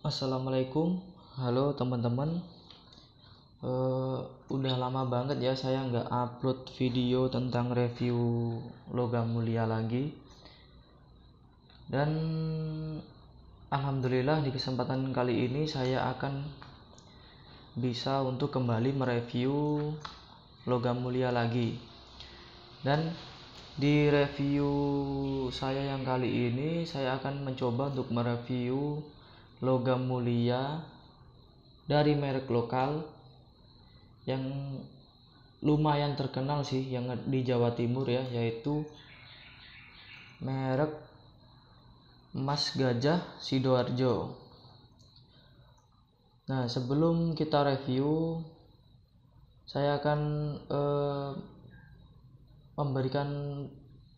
Assalamualaikum, halo teman-teman. Udah lama banget ya saya nggak upload video tentang review logam mulia lagi. Dan alhamdulillah di kesempatan kali ini saya akan bisa untuk kembali mereview logam mulia lagi. Dan di review saya yang kali ini saya akan mencoba untuk mereview logam mulia dari merek lokal yang lumayan terkenal sih yang di Jawa Timur ya, yaitu merek emas gajah Sidoarjo. Nah, sebelum kita review, saya akan memberikan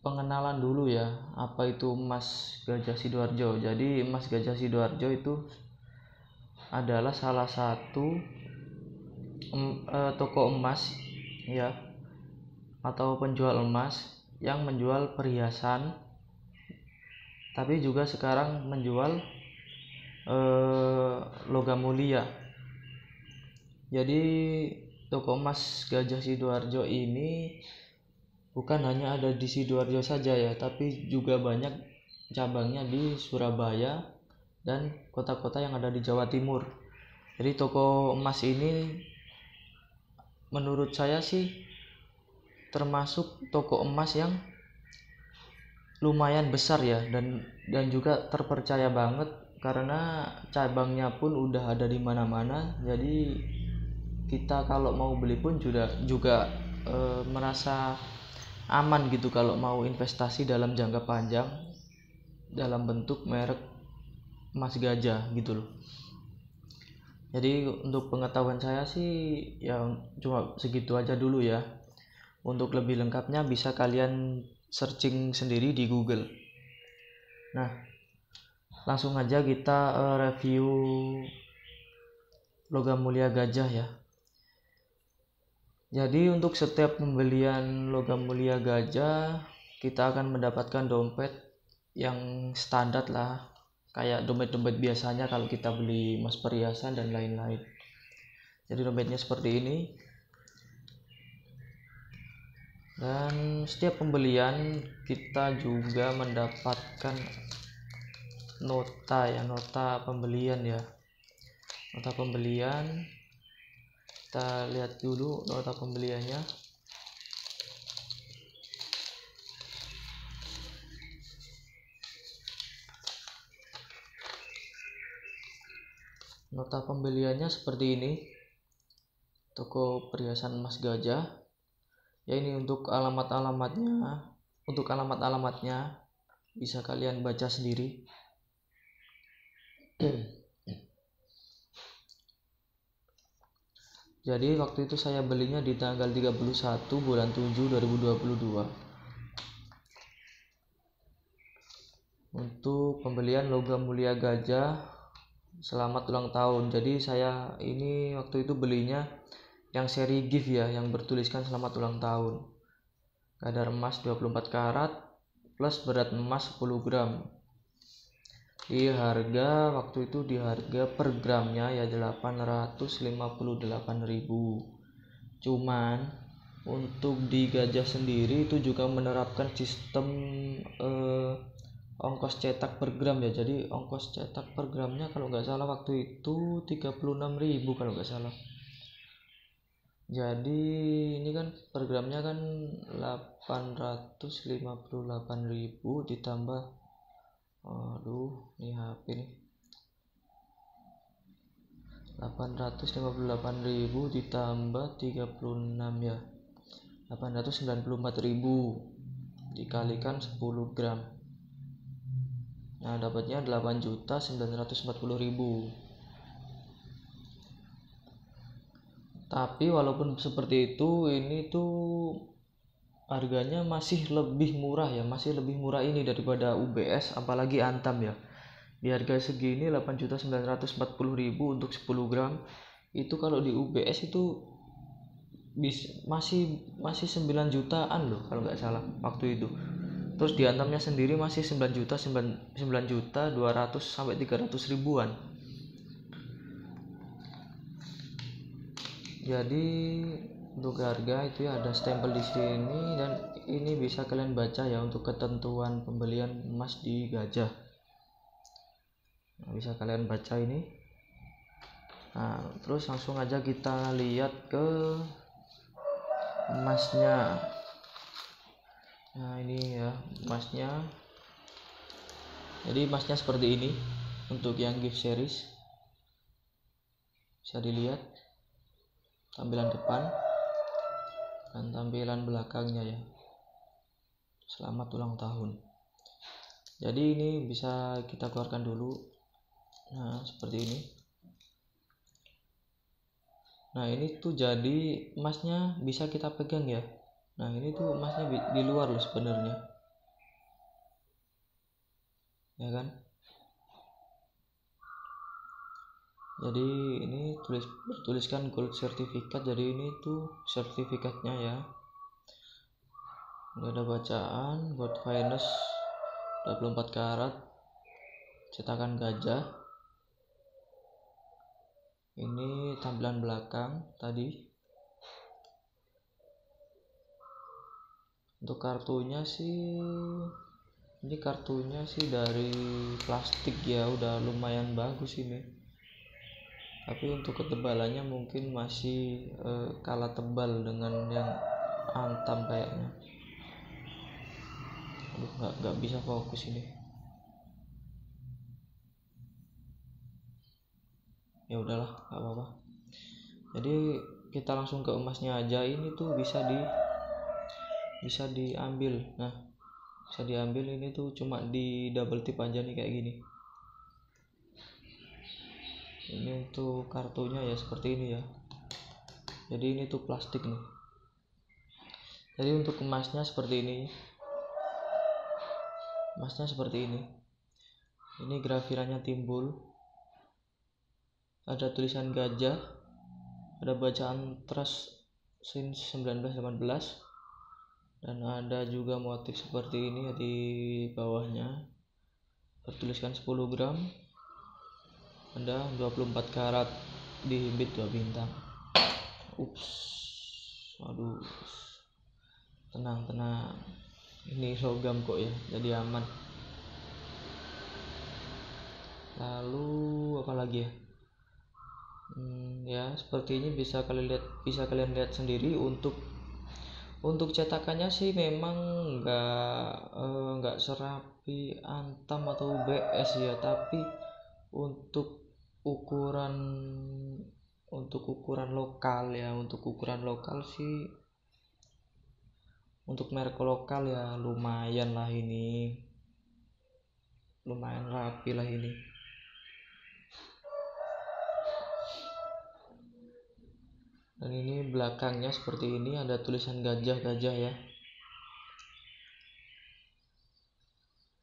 pengenalan dulu ya, apa itu emas gajah Sidoarjo. Jadi emas gajah Sidoarjo itu adalah salah satu toko emas ya, atau penjual emas yang menjual perhiasan, tapi juga sekarang menjual logam mulia. Jadi toko emas Gajah Sidoarjo ini bukan hanya ada di Sidoarjo saja ya, tapi juga banyak cabangnya di Surabaya dan kota-kota yang ada di Jawa Timur. Jadi toko emas ini menurut saya sih termasuk toko emas yang lumayan besar ya, dan juga terpercaya banget karena cabangnya pun udah ada di mana-mana. Jadi kita kalau mau beli pun juga merasa aman gitu kalau mau investasi dalam jangka panjang dalam bentuk merek emas gajah gitu loh. Jadi untuk pengetahuan saya sih yang cuma segitu aja dulu ya. Untuk lebih lengkapnya bisa kalian searching sendiri di Google. Nah, langsung aja kita review logam mulia gajah ya. Jadi untuk setiap pembelian logam mulia gajah, kita akan mendapatkan dompet yang standar lah, kayak dompet-dompet biasanya kalau kita beli emas perhiasan dan lain-lain. Jadi dompetnya seperti ini. Dan setiap pembelian kita juga mendapatkan nota pembelian ya. Nota pembelian, kita lihat dulu nota pembeliannya. Nota pembeliannya seperti ini. Toko perhiasan emas gajah. Ya, ini untuk alamat-alamatnya. Untuk alamat-alamatnya bisa kalian baca sendiri. Jadi waktu itu saya belinya di tanggal 31 bulan 7 2022 untuk pembelian logam mulia gajah selamat ulang tahun. Jadi saya ini waktu itu belinya yang seri gift ya, yang bertuliskan selamat ulang tahun. Kadar emas 24 karat plus berat emas 10 gram. Di harga waktu itu di harga per gramnya ya 858.000. Cuman untuk di gajah sendiri itu juga menerapkan sistem ongkos cetak per gram ya. Jadi ongkos cetak per gramnya kalau nggak salah waktu itu 36.000 kalau nggak salah. Jadi ini kan per gramnya kan 858.000 ditambah, ini HP nih, 858.000 ditambah 36 ya, 894.000 dikalikan 10 gram. Nah, dapatnya 8.940.000. Tapi walaupun seperti itu, ini tuh harganya masih lebih murah ya, masih lebih murah ini daripada UBS, apalagi Antam ya. Di harga segini 8.940.000 untuk 10 gram. Itu kalau di UBS itu masih 9 jutaan loh kalau nggak salah waktu itu. Terus di Antamnya sendiri masih 9 juta 200 sampai 300 ribuan. Jadi untuk harga itu ya ada stempel di sini, dan ini bisa kalian baca ya untuk ketentuan pembelian emas di Gajah. Nah, bisa kalian baca ini. Nah, terus langsung aja kita lihat ke emasnya. Nah, ini ya emasnya. Jadi emasnya seperti ini untuk yang gift series. Bisa dilihat tampilan depan dan tampilan belakangnya ya. Selamat ulang tahun. Jadi ini bisa kita keluarkan dulu. Nah, seperti ini. Nah, ini tuh jadi emasnya bisa kita pegang ya. Nah, ini tuh emasnya di luar loh sebenarnya. Ya kan? Jadi ini bertuliskan gold certificate, jadi ini tuh sertifikatnya ya. Ini ada bacaan gold finest 24 karat cetakan Gajah. Ini tampilan belakang tadi. Untuk kartunya sih, ini kartunya sih dari plastik ya, udah lumayan bagus ini. Tapi untuk ketebalannya mungkin masih kalah tebal dengan yang Antam kayaknya. Aduh, nggak bisa fokus ini. Ya udahlah, nggak apa-apa. Jadi kita langsung ke emasnya aja. Ini tuh bisa diambil. Nah, bisa diambil, ini tuh cuma di double tip aja nih kayak gini. Ini untuk kartunya ya seperti ini ya. Jadi ini tuh plastik nih. Jadi untuk emasnya seperti ini. Emasnya seperti ini. Ini grafirannya timbul. Ada tulisan Gajah. Ada bacaan trust since 1918. Dan ada juga motif seperti ini di bawahnya. Bertuliskan 10 gram. Ada 24 karat dihimpit 2 bintang. Ups. Aduh. Tenang. Ini logam kok ya, jadi aman. Lalu apa lagi ya? Ya seperti ini bisa kalian lihat sendiri. Untuk cetakannya sih memang nggak serapi Antam atau UBS ya, tapi untuk ukuran lokal ya, untuk ukuran lokal sih, untuk merek lokal ya lumayan lah ini, lumayan rapi lah ini. Dan ini belakangnya seperti ini, ada tulisan gajah ya.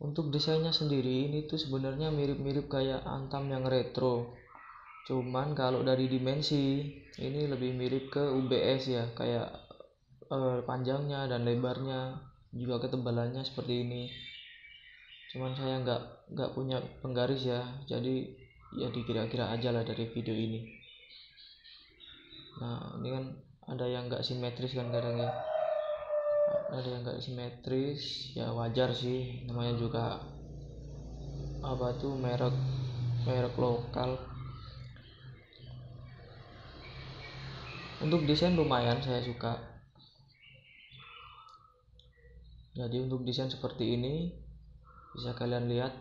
Untuk desainnya sendiri ini tuh sebenarnya mirip-mirip kayak Antam yang retro. Cuman kalau dari dimensi ini lebih mirip ke UBS ya, kayak panjangnya dan lebarnya, juga ketebalannya seperti ini. Cuman saya nggak punya penggaris ya, jadi ya dikira-kira aja lah dari video ini. Nah, ini kan ada yang nggak simetris kan kadang ya, ada yang nggak simetris ya, wajar sih, namanya juga apa tuh merek lokal. Untuk desain lumayan saya suka. Jadi untuk desain seperti ini bisa kalian lihat.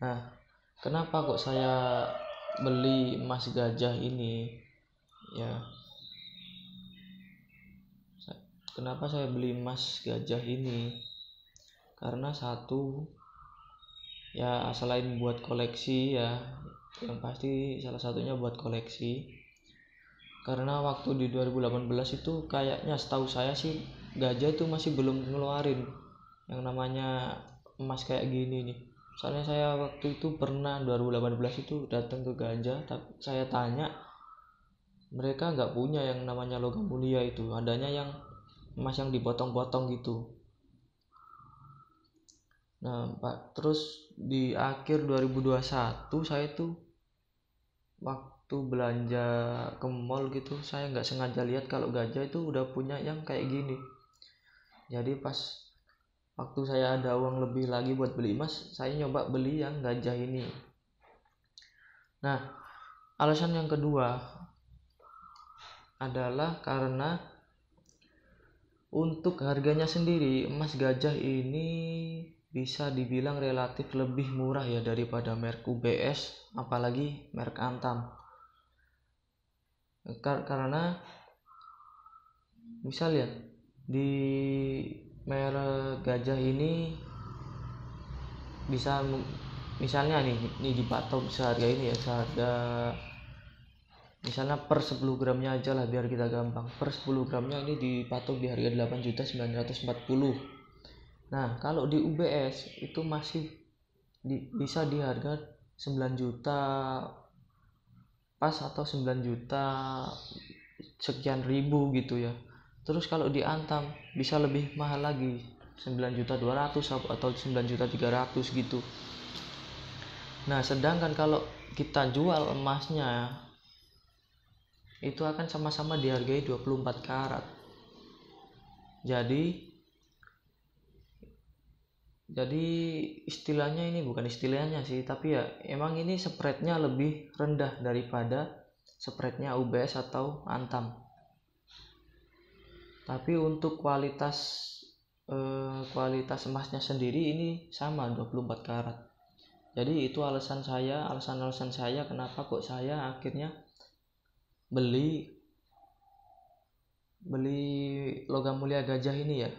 Nah, kenapa kok saya beli emas gajah ini ya? Kenapa saya beli emas gajah ini? Karena satu ya, selain buat koleksi ya, yang pasti salah satunya buat koleksi. Karena waktu di 2018 itu kayaknya setahu saya sih Gajah itu masih belum ngeluarin yang namanya emas kayak gini nih. Soalnya saya waktu itu pernah 2018 itu datang ke Gajah, tapi saya tanya mereka nggak punya yang namanya logam mulia itu, adanya yang emas yang dipotong-potong gitu. Nah, Pak, terus di akhir 2021 saya tuh waktu belanja ke mall gitu, saya nggak sengaja lihat kalau gajah itu udah punya yang kayak gini. Jadi pas waktu saya ada uang lebih lagi buat beli emas, saya nyoba beli yang gajah ini. Nah, alasan yang kedua adalah karena untuk harganya sendiri, emas gajah ini bisa dibilang relatif lebih murah ya daripada merek UBS, apalagi merek Antam. Karena misal ya, di merek gajah ini bisa misalnya nih dipatok seharga ini ya, seharga misalnya per 10 gramnya aja lah biar kita gampang. Per 10 gramnya ini dipatok di harga 8.940. Nah, kalau di UBS itu masih bisa di harga 9 juta pas atau 9 juta sekian ribu gitu ya. Terus kalau di Antam bisa lebih mahal lagi, 9.200.000 atau 9.300.000 gitu. Nah, sedangkan kalau kita jual emasnya itu akan sama-sama dihargai 24 karat. Jadi istilahnya ini bukan istilahnya sih, tapi ya emang ini spreadnya lebih rendah daripada spreadnya UBS atau Antam. Tapi untuk kualitas emasnya sendiri ini sama 24 karat. Jadi itu alasan saya kenapa kok saya akhirnya beli logam mulia gajah ini ya.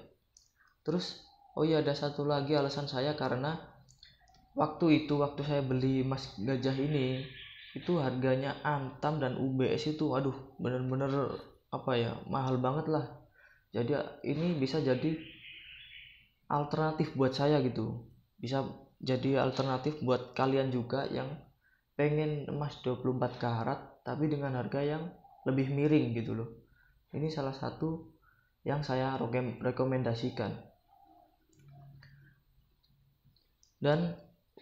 Terus ada satu lagi alasan saya, karena waktu saya beli emas gajah ini itu harganya Antam dan UBS itu bener-bener mahal banget lah. Jadi ini bisa jadi alternatif buat saya gitu, bisa jadi alternatif buat kalian juga yang pengen emas 24 karat tapi dengan harga yang lebih miring gitu loh. Ini salah satu yang saya rekomendasikan. Dan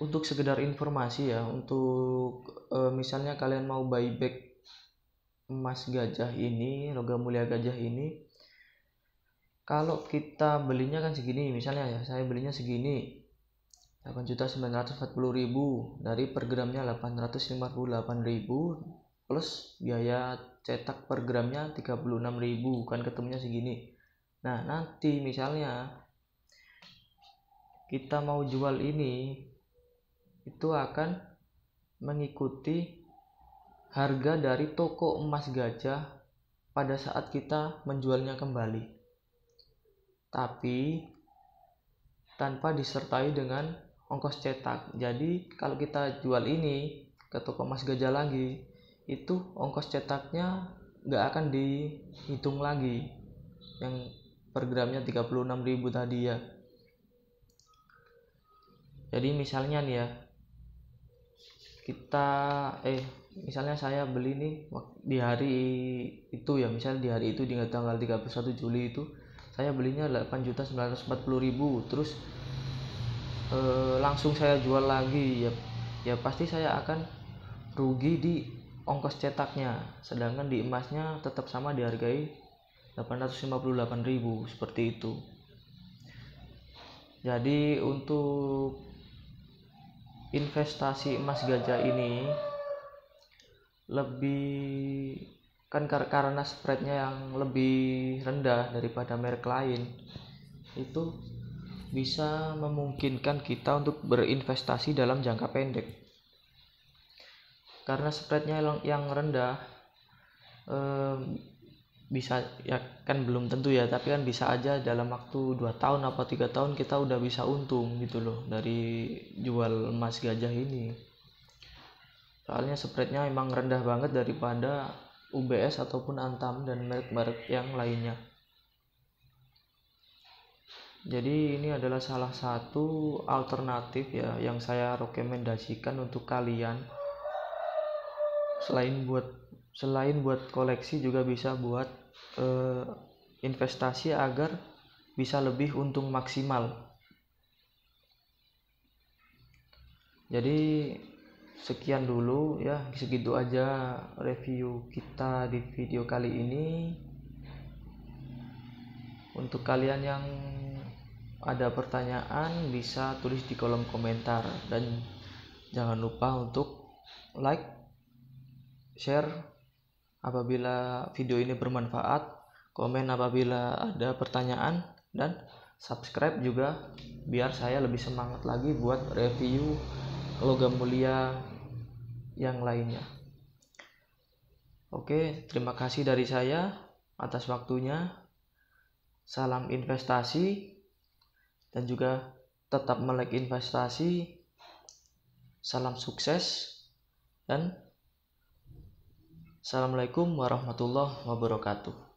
untuk sekedar informasi ya, untuk misalnya kalian mau buyback emas gajah ini, logam mulia gajah ini, kalau kita belinya kan segini, misalnya ya saya belinya segini 8.940.000, dari per gramnya 858.000 plus biaya cetak per gramnya 36.000, kan ketemunya segini. Nah, nanti misalnya kita mau jual ini, itu akan mengikuti harga dari toko emas gajah pada saat kita menjualnya kembali, tapi tanpa disertai dengan ongkos cetak. Jadi kalau kita jual ini ke toko emas gajah lagi, itu ongkos cetaknya nggak akan dihitung lagi yang per gramnya 36.000 tadi ya. Jadi misalnya nih ya, misalnya saya beli nih di hari itu ya, misalnya di hari itu di tanggal 31 Juli itu saya belinya 8.940.000, terus langsung saya jual lagi ya pasti saya akan rugi di ongkos cetaknya, sedangkan di emasnya tetap sama dihargai 858.000 seperti itu. Jadi untuk investasi emas gajah ini lebih kan karena spreadnya yang lebih rendah daripada merek lain, itu bisa memungkinkan kita untuk berinvestasi dalam jangka pendek. Karena spreadnya yang rendah, bisa ya kan belum tentu ya, tapi kan bisa aja dalam waktu 2 tahun atau 3 tahun kita udah bisa untung gitu loh dari jual emas gajah ini. Soalnya spreadnya emang rendah banget daripada UBS ataupun Antam dan merek-merek yang lainnya. Jadi ini adalah salah satu alternatif ya yang saya rekomendasikan untuk kalian. Selain buat koleksi, juga bisa buat investasi agar bisa lebih untung maksimal. Jadi sekian dulu ya, segitu aja review kita di video kali ini. Untuk kalian yang ada pertanyaan bisa tulis di kolom komentar, dan jangan lupa untuk like, share apabila video ini bermanfaat, komen apabila ada pertanyaan, dan subscribe juga biar saya lebih semangat lagi buat review logam mulia yang lainnya. Oke, terima kasih dari saya atas waktunya. Salam investasi dan juga tetap melek investasi. Salam sukses dan assalamualaikum warahmatullahi wabarakatuh.